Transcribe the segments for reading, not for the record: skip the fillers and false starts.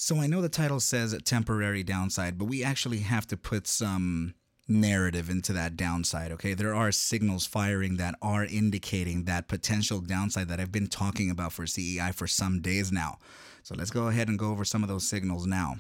So I know the title says temporary downside, but we actually have to put some narrative into that downside. Okay, there are signals firing that are indicating that potential downside that I've been talking about for CEI for some days now. So let's go ahead and go over some of those signals now.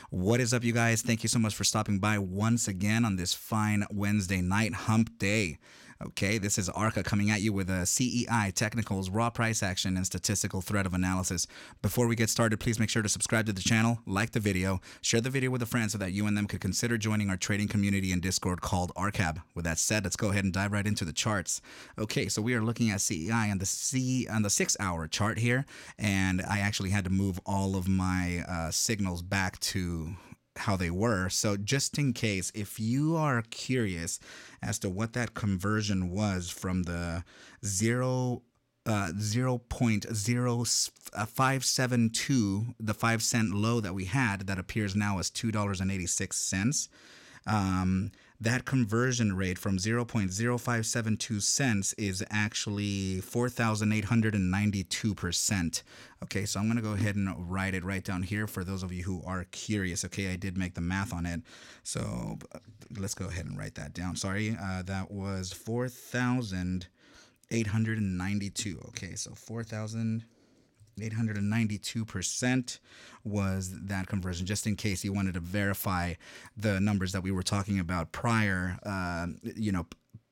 What is up, you guys? Thank you so much for stopping by once again on this fine Wednesday night hump day. Okay, this is ARCa coming at you with a CEI, technicals, raw price action, and statistical threat of analysis. Before we get started, please make sure to subscribe to the channel, like the video, share the video with a friend so that you and them could consider joining our trading community in Discord called ARCab. With that said, let's go ahead and dive right into the charts. Okay, so we are looking at CEI on the 6-hour chart here, and I actually had to move all of my signals back to how they were. So just in case, if you are curious as to what that conversion was from the 0.0572, the 5-cent low that we had that appears now as $2.86, that conversion rate from 0.0572 cents is actually 4,892%. Okay, so I'm going to go ahead and write it right down here for those of you who are curious. Okay, I did make the math on it. So let's go ahead and write that down. Sorry, that was 4,892. Okay, so 4,892% was that conversion, just in case you wanted to verify the numbers that we were talking about prior,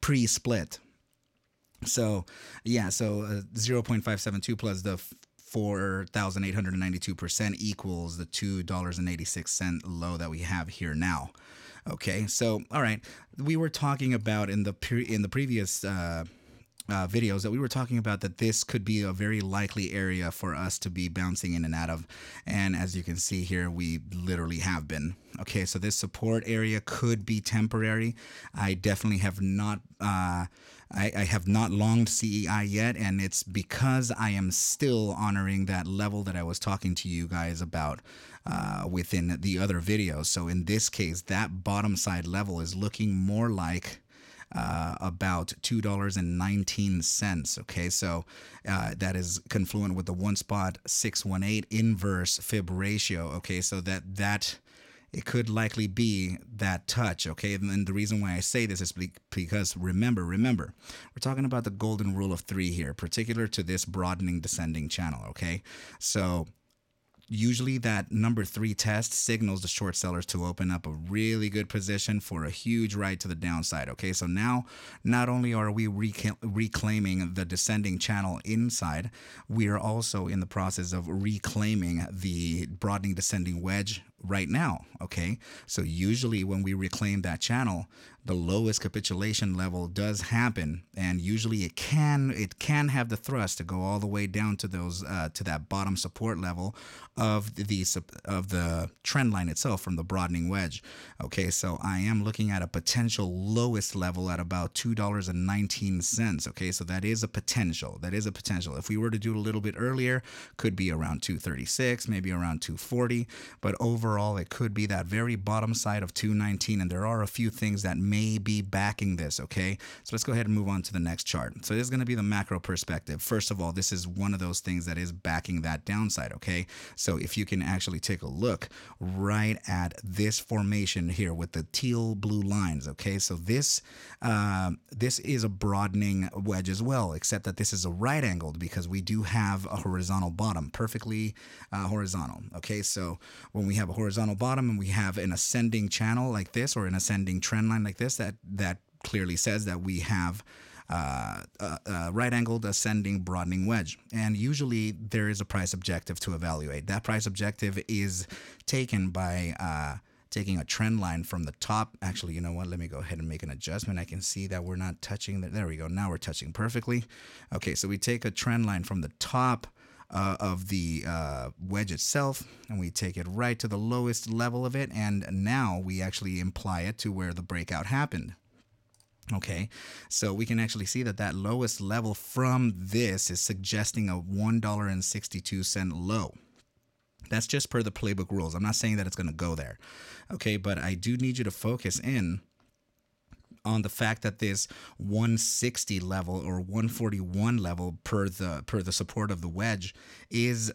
pre-split. So, yeah, so 0.572 plus the 4,892% equals the $2.86 low that we have here now. Okay, so, all right, we were talking about in the previous videos that we were talking about that this could be a very likely area for us to be bouncing in and out of, and as you can see here, we literally have been. Okay, so this support area could be temporary. I definitely have not I have not longed CEI yet, and it's because I am still honoring that level that I was talking to you guys about within the other videos. So in this case, that bottom side level is looking more like about $2.19. Okay, so that is confluent with the 1.618 inverse fib ratio. Okay, so that it could likely be that touch. Okay, and the reason why I say this is because remember, we're talking about the golden rule of 3 here, particular to this broadening descending channel. Okay, so usually that number 3 test signals the short sellers to open up a really good position for a huge ride to the downside. Okay, so now not only are we reclaiming the descending channel inside, we are also in the process of reclaiming the broadening descending wedge right now. Okay, so usually when we reclaim that channel, the lowest capitulation level does happen, and usually it can have the thrust to go all the way down to those to that bottom support level of the trend line itself from the broadening wedge. Okay, so I am looking at a potential lowest level at about $2.19. Okay, so that is a potential. If we were to do it a little bit earlier, could be around 236, maybe around 240, but overall it could be that very bottom side of 219, and there are a few things that may be backing this. Okay, so let's go ahead and move on to the next chart. So this is going to be the macro perspective. First of all, this is one of those things that is backing that downside. Okay, so if you can actually take a look right at this formation here with the teal blue lines. Okay, so this is a broadening wedge as well, except that this is a right angled because we do have a horizontal bottom, perfectly horizontal. Okay, so when we have a horizontal bottom and we have an ascending channel like this or an ascending trend line like this, that clearly says that we have right-angled ascending broadening wedge, and usually there is a price objective to evaluate. That price objective is taken by taking a trend line from the top. Actually, you know what? Let me go ahead and make an adjustment. I can see that we're not touching that. There we go. Now we're touching perfectly. Okay, so we take a trend line from the top of the wedge itself, and we take it right to the lowest level of it, and now we actually imply it to where the breakout happened. Okay, so we can actually see that lowest level from this is suggesting a $1.62 low. That's just per the playbook rules. I'm not saying that it's going to go there. Okay, but I do need you to focus in on the fact that this 160 level or 141 level per the support of the wedge is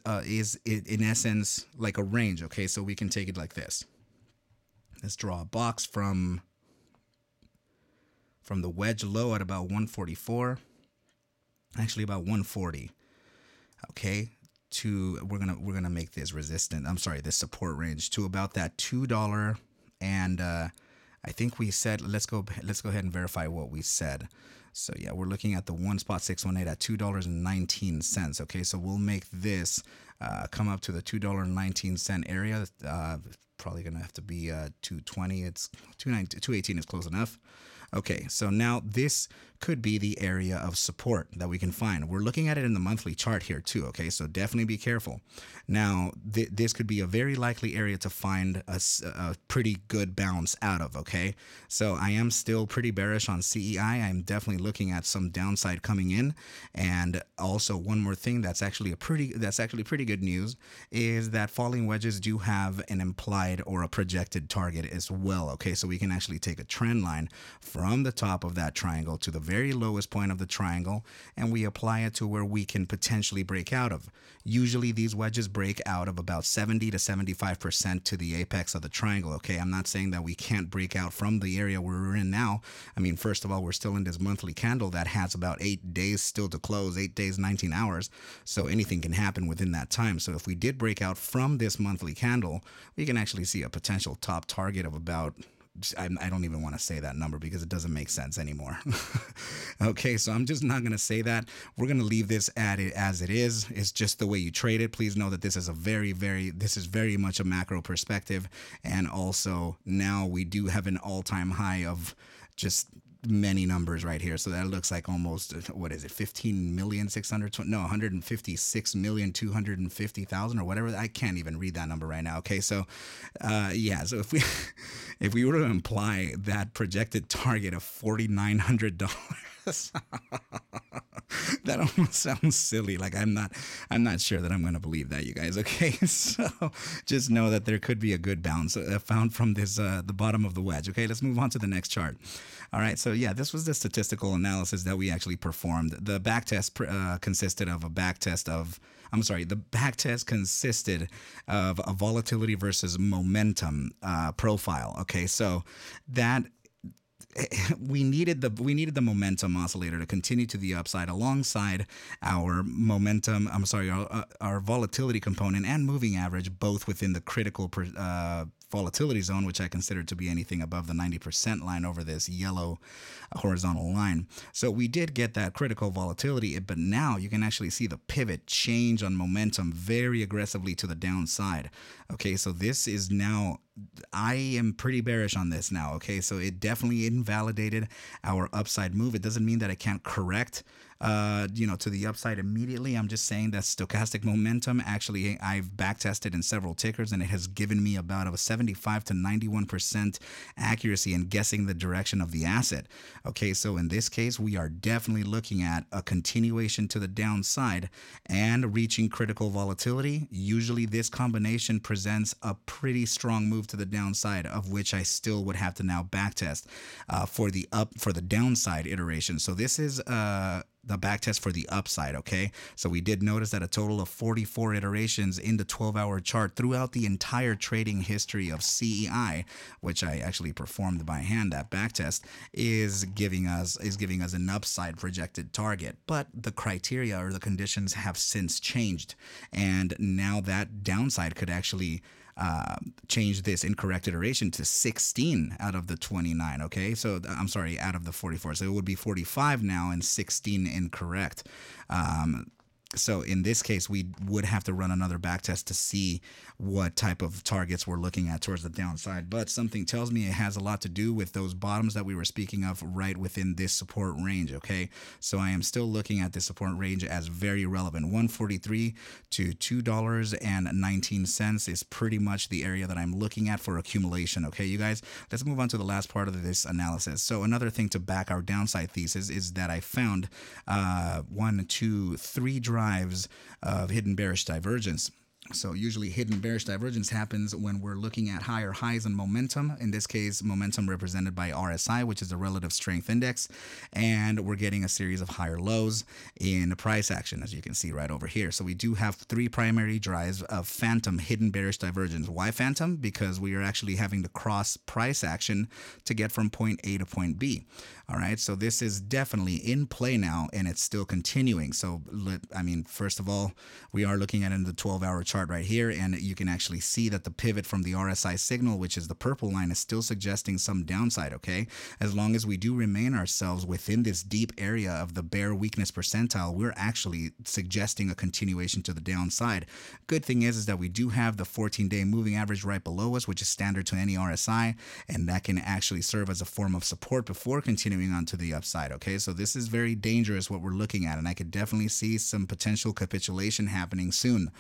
in essence like a range. Okay, so we can take it like this. Let's draw a box from the wedge low at about 144, actually about 140. Okay, to we're gonna make this resistant. I'm sorry, this support range to about that $2 and I think we said let's go ahead and verify what we said. So yeah, we're looking at the 1.618 at $2.19. Okay, so we'll make this come up to the $2.19 area. Probably gonna have to be 220. It's 218 is close enough. Okay, so now this could be the area of support that we can find. We're looking at it in the monthly chart here too, okay? So definitely be careful. Now, this could be a very likely area to find a pretty good bounce out of, okay? So I am still pretty bearish on CEI. I'm definitely looking at some downside coming in. And also one more thing that's actually pretty good news is that falling wedges do have an implied or a projected target as well, okay? So we can actually take a trend line from the top of that triangle to the very lowest point of the triangle, and we apply it to where we can potentially break out of. Usually these wedges break out of about 70 to 75% to the apex of the triangle, okay? I'm not saying that we can't break out from the area where we're in now. I mean, first of all, we're still in this monthly candle that has about 8 days still to close, 8 days, 19 hours. So anything can happen within that time. So if we did break out from this monthly candle, we can actually see a potential top target of about, I don't even want to say that number because it doesn't make sense anymore. Okay, so I'm just not going to say that. We're going to leave this at it as it is. It's just the way you trade it. Please know that this is this is very much a macro perspective. And also now we do have an all-time high of just many numbers right here. So that looks like almost, what is it, 15,620,000? No, 156,250,000 or whatever. I can't even read that number right now. Okay, so yeah, so if we were to imply that projected target of $4,900, that almost sounds silly. Like I'm not sure that I'm going to believe that, you guys. Okay, so just know that there could be a good bounce found from this the bottom of the wedge. Okay, let's move on to the next chart. All right, so yeah, this was the statistical analysis that we actually performed. The backtest consisted of a backtest of, the backtest consisted of a volatility versus momentum profile. Okay, so that we needed the momentum oscillator to continue to the upside alongside our momentum, our volatility component and moving average, both within the critical volatility zone, which I consider to be anything above the 90% line over this yellow horizontal line. So we did get that critical volatility, but now you can actually see the pivot change on momentum very aggressively to the downside. Okay, so this is now, I am pretty bearish on this now. Okay, so it definitely invalidated our upside move. It doesn't mean that it can't correct to the upside immediately. I'm just saying that stochastic momentum, actually, I've backtested in several tickers and it has given me about a 75 to 91% accuracy in guessing the direction of the asset. Okay, so in this case, we are definitely looking at a continuation to the downside and reaching critical volatility. Usually this combination presents a pretty strong move to the downside, of which I still would have to now backtest for the downside iteration. So this is the backtest for the upside. Okay, so we did notice that a total of 44 iterations in the 12-hour chart throughout the entire trading history of CEI, which I actually performed by hand, that backtest is giving us an upside projected target. But the criteria or the conditions have since changed, and now that downside could actually change this incorrect iteration to 16 out of the 29. Okay, so I'm sorry, out of the 44. So it would be 45 now and 16 incorrect. So in this case, we would have to run another backtest to see what type of targets we're looking at towards the downside. But something tells me it has a lot to do with those bottoms that we were speaking of right within this support range. Okay, so I am still looking at this support range as very relevant. 143 to $2.19 is pretty much the area that I'm looking at for accumulation. Okay, you guys, let's move on to the last part of this analysis. So another thing to back our downside thesis is that I found 1, 2, 3 drives of hidden bearish divergence. So usually hidden bearish divergence happens when we're looking at higher highs and momentum. In this case, momentum represented by RSI, which is the relative strength index. And we're getting a series of higher lows in price action, as you can see right over here. So we do have three primary drives of phantom hidden bearish divergence. Why phantom? Because we are actually having to cross price action to get from point A to point B. All right, so this is definitely in play now, and it's still continuing. So, I mean, first of all, we are looking at it in the 12-hour chart right here, and you can actually see that the pivot from the RSI signal, which is the purple line, is still suggesting some downside, okay? As long as we do remain ourselves within this deep area of the bear weakness percentile, we're actually suggesting a continuation to the downside. Good thing is that we do have the 14-day moving average right below us, which is standard to any RSI, and that can actually serve as a form of support before continuing on to the upside, okay? So this is very dangerous what we're looking at, and I could definitely see some potential capitulation happening soon.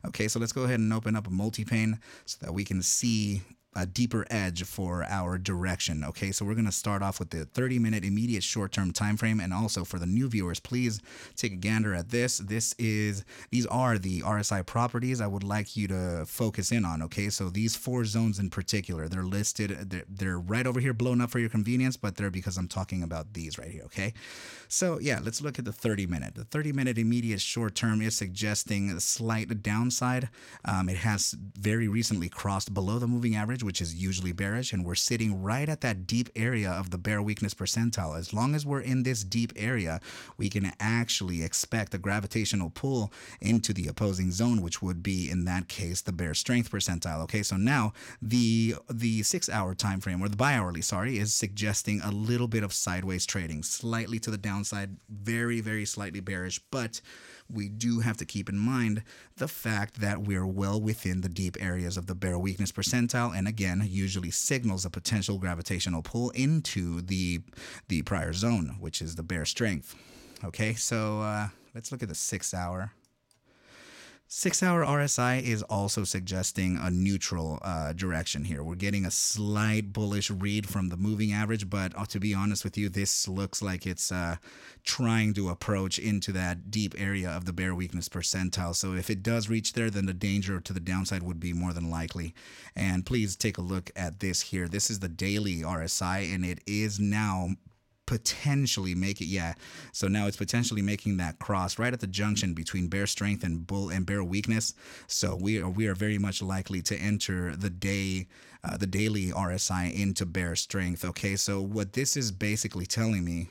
Okay, so let's go ahead and open up a multi-pane so that we can see a deeper edge for our direction. Okay, so we're going to start off with the 30-minute immediate short-term time frame, and also for the new viewers, please take a gander at this. These are the RSI properties I would like you to focus in on. Okay, so these four zones in particular, they're listed, they're right over here blown up for your convenience, but they're because I'm talking about these right here. Okay, so yeah, let's look at the 30-minute. The 30-minute immediate short-term is suggesting a slight downside. It has very recently crossed below the moving average, which is usually bearish, and we're sitting right at that deep area of the bear weakness percentile. As long as we're in this deep area, we can actually expect a gravitational pull into the opposing zone, which would be, in that case, the bear strength percentile. Okay, so now the 6-hour time frame, or the bi-hourly, sorry, is suggesting a little bit of sideways trading, slightly to the downside, very, very slightly bearish, but we do have to keep in mind the fact that we're well within the deep areas of the bear weakness percentile, and again, usually signals a potential gravitational pull into the prior zone, which is the bear strength. Okay, so let's look at the 6-hour. 6-hour RSI is also suggesting a neutral direction here. We're getting a slight bullish read from the moving average, but to be honest with you, this looks like it's trying to approach into that deep area of the bear weakness percentile. So if it does reach there, then the danger to the downside would be more than likely. And please take a look at this here. This is the daily RSI, and it is now potentially so now it's potentially making that cross right at the junction between bear strength and bear weakness. So we are very much likely to enter the daily RSI into bear strength. Okay, so what this is basically telling me,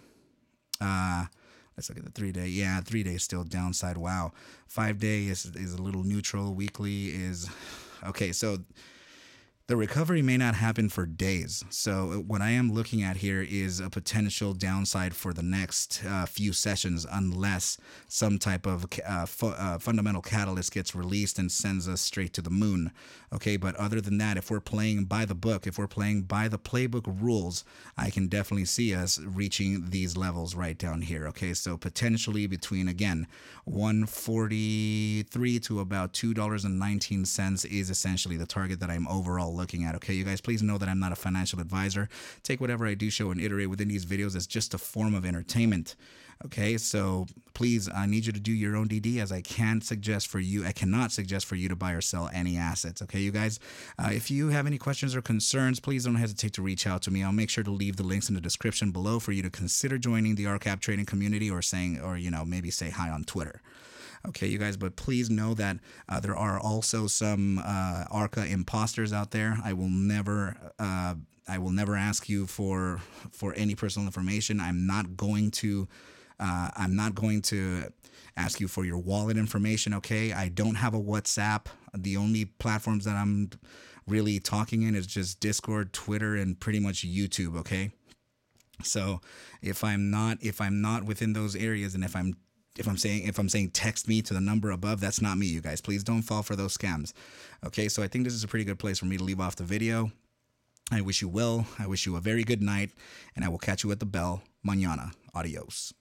let's look at the 3-day. Yeah, 3-day is still downside. Wow. 5-day is a little neutral. Weekly is okay. So the recovery may not happen for days. So what I am looking at here is a potential downside for the next few sessions, unless some type of fundamental catalyst gets released and sends us straight to the moon. Okay, but other than that, if we're playing by the book, if we're playing by the playbook rules, I can definitely see us reaching these levels right down here. Okay, so potentially between, again, $1.43 to about $2.19 is essentially the target that I'm overall looking at. Okay, you guys, please know that I'm not a financial advisor. Take whatever I do show and iterate within these videos as just a form of entertainment. Okay, so please, I need you to do your own DD, as I cannot suggest for you to buy or sell any assets. Okay, you guys, if you have any questions or concerns, please don't hesitate to reach out to me. I'll make sure to leave the links in the description below for you to consider joining the ARCa trading community, or maybe say hi on Twitter. Okay, you guys, but please know that there are also some ARCa imposters out there. I will never ask you for any personal information. I'm not going to ask you for your wallet information. Okay, I don't have a WhatsApp. The only platforms that I'm really talking in is just Discord, Twitter, and pretty much YouTube. Okay, so if I'm not within those areas, and if I'm saying text me to the number above, that's not me, you guys. Please don't fall for those scams. Okay, so I think this is a pretty good place for me to leave off the video. I wish you well. I wish you a very good night, and I will catch you at the bell mañana. Adios.